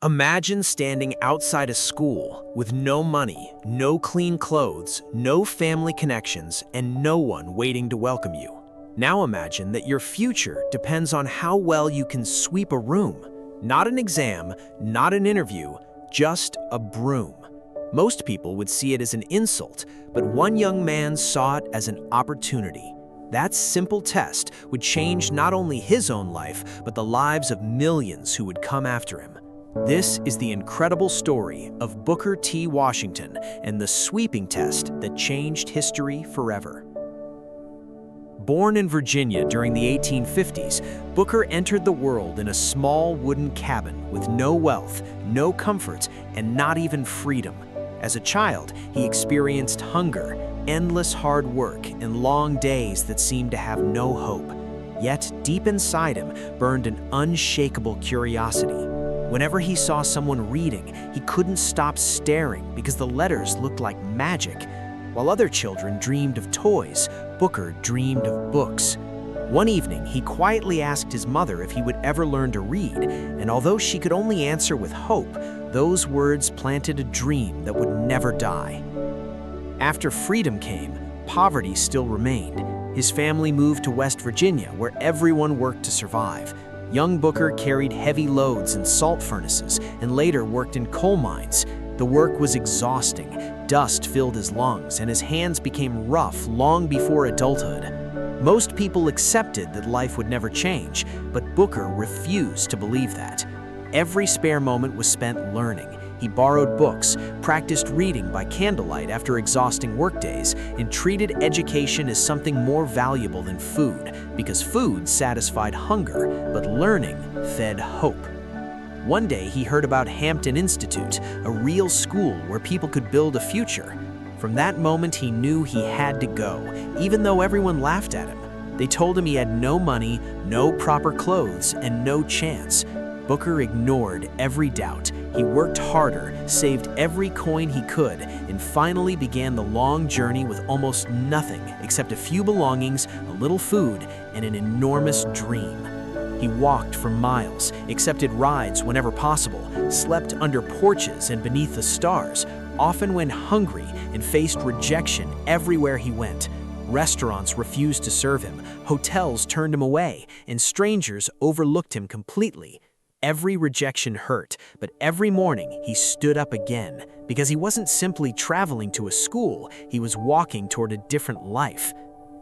Imagine standing outside a school with no money, no clean clothes, no family connections, and no one waiting to welcome you. Now imagine that your future depends on how well you can sweep a room. Not an exam, not an interview, just a broom. Most people would see it as an insult, but one young man saw it as an opportunity. That simple test would change not only his own life, but the lives of millions who would come after him. This is the incredible story of Booker T. Washington and the sweeping test that changed history forever. Born in Virginia during the 1850s, Booker entered the world in a small wooden cabin with no wealth, no comforts, and not even freedom. As a child, he experienced hunger, endless hard work, and long days that seemed to have no hope. Yet, deep inside him burned an unshakable curiosity. Whenever he saw someone reading, he couldn't stop staring because the letters looked like magic. While other children dreamed of toys, Booker dreamed of books. One evening, he quietly asked his mother if he would ever learn to read, and although she could only answer with hope, those words planted a dream that would never die. After freedom came, poverty still remained. His family moved to West Virginia, where everyone worked to survive. Young Booker carried heavy loads in salt furnaces and later worked in coal mines. The work was exhausting. Dust filled his lungs, and his hands became rough long before adulthood. Most people accepted that life would never change, but Booker refused to believe that. Every spare moment was spent learning. He borrowed books, practiced reading by candlelight after exhausting workdays, and treated education as something more valuable than food, because food satisfied hunger, but learning fed hope. One day he heard about Hampton Institute, a real school where people could build a future. From that moment he knew he had to go, even though everyone laughed at him. They told him he had no money, no proper clothes, and no chance. Booker ignored every doubt. He worked harder, saved every coin he could, and finally began the long journey with almost nothing except a few belongings, a little food, and an enormous dream. He walked for miles, accepted rides whenever possible, slept under porches and beneath the stars, often went hungry, and faced rejection everywhere he went. Restaurants refused to serve him, hotels turned him away, and strangers overlooked him completely. Every rejection hurt, but every morning he stood up again, because he wasn't simply traveling to a school, he was walking toward a different life.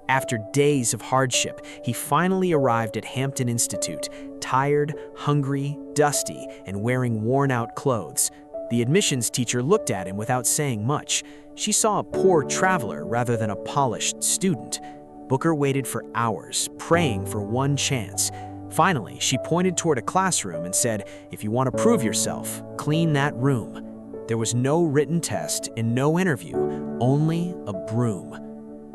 After days of hardship, he finally arrived at Hampton Institute, tired, hungry, dusty, and wearing worn-out clothes. The admissions teacher looked at him without saying much. She saw a poor traveler rather than a polished student. Booker waited for hours, praying for one chance. Finally, she pointed toward a classroom and said, "If you want to prove yourself, clean that room." There was no written test and no interview, only a broom.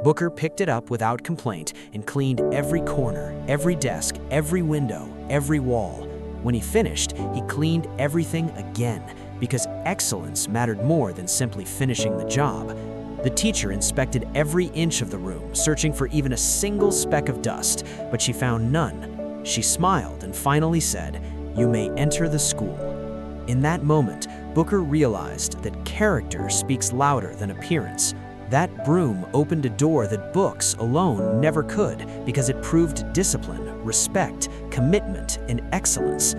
Booker picked it up without complaint and cleaned every corner, every desk, every window, every wall. When he finished, he cleaned everything again, because excellence mattered more than simply finishing the job. The teacher inspected every inch of the room, searching for even a single speck of dust, but she found none. She smiled and finally said, "You may enter the school." In that moment, Booker realized that character speaks louder than appearance. That broom opened a door that books alone never could, because it proved discipline, respect, commitment, and excellence.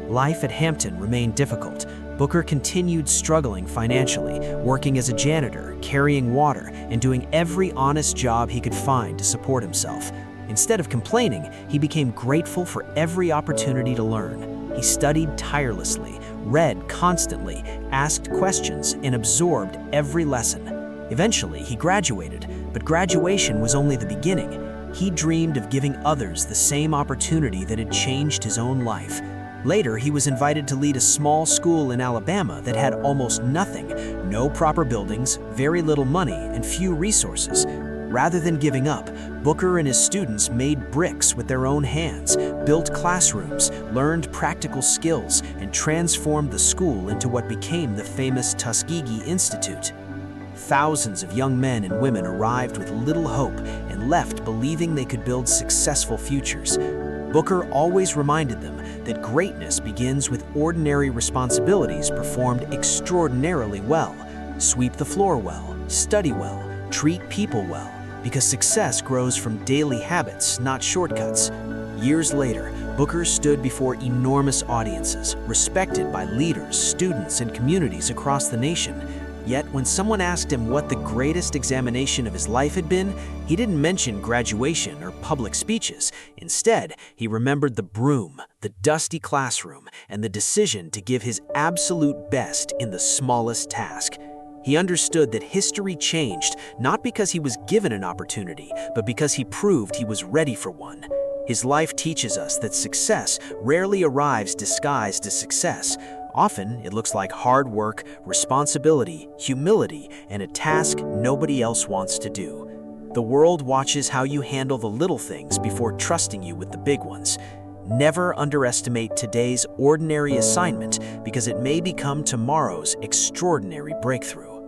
Life at Hampton remained difficult. Booker continued struggling financially, working as a janitor, carrying water, and doing every honest job he could find to support himself. Instead of complaining, he became grateful for every opportunity to learn. He studied tirelessly, read constantly, asked questions, and absorbed every lesson. Eventually, he graduated, but graduation was only the beginning. He dreamed of giving others the same opportunity that had changed his own life. Later, he was invited to lead a small school in Alabama that had almost nothing, no proper buildings, very little money, and few resources. Rather than giving up, Booker and his students made bricks with their own hands, built classrooms, learned practical skills, and transformed the school into what became the famous Tuskegee Institute. Thousands of young men and women arrived with little hope and left believing they could build successful futures. Booker always reminded them that greatness begins with ordinary responsibilities performed extraordinarily well. Sweep the floor well, study well, treat people well, because success grows from daily habits, not shortcuts. Years later, Booker stood before enormous audiences, respected by leaders, students, and communities across the nation. Yet, when someone asked him what the greatest examination of his life had been, he didn't mention graduation or public speeches. Instead, he remembered the broom, the dusty classroom, and the decision to give his absolute best in the smallest task. He understood that history changed not because he was given an opportunity, but because he proved he was ready for one. His life teaches us that success rarely arrives disguised as success. Often, it looks like hard work, responsibility, humility, and a task nobody else wants to do. The world watches how you handle the little things before trusting you with the big ones. Never underestimate today's ordinary assignment because it may become tomorrow's extraordinary breakthrough.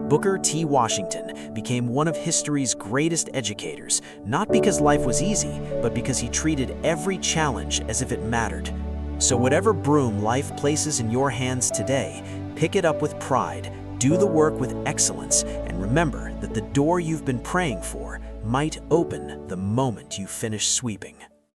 Booker T. Washington became one of history's greatest educators, not because life was easy, but because he treated every challenge as if it mattered. So whatever broom life places in your hands today, pick it up with pride, do the work with excellence, and remember that the door you've been praying for might open the moment you finish sweeping.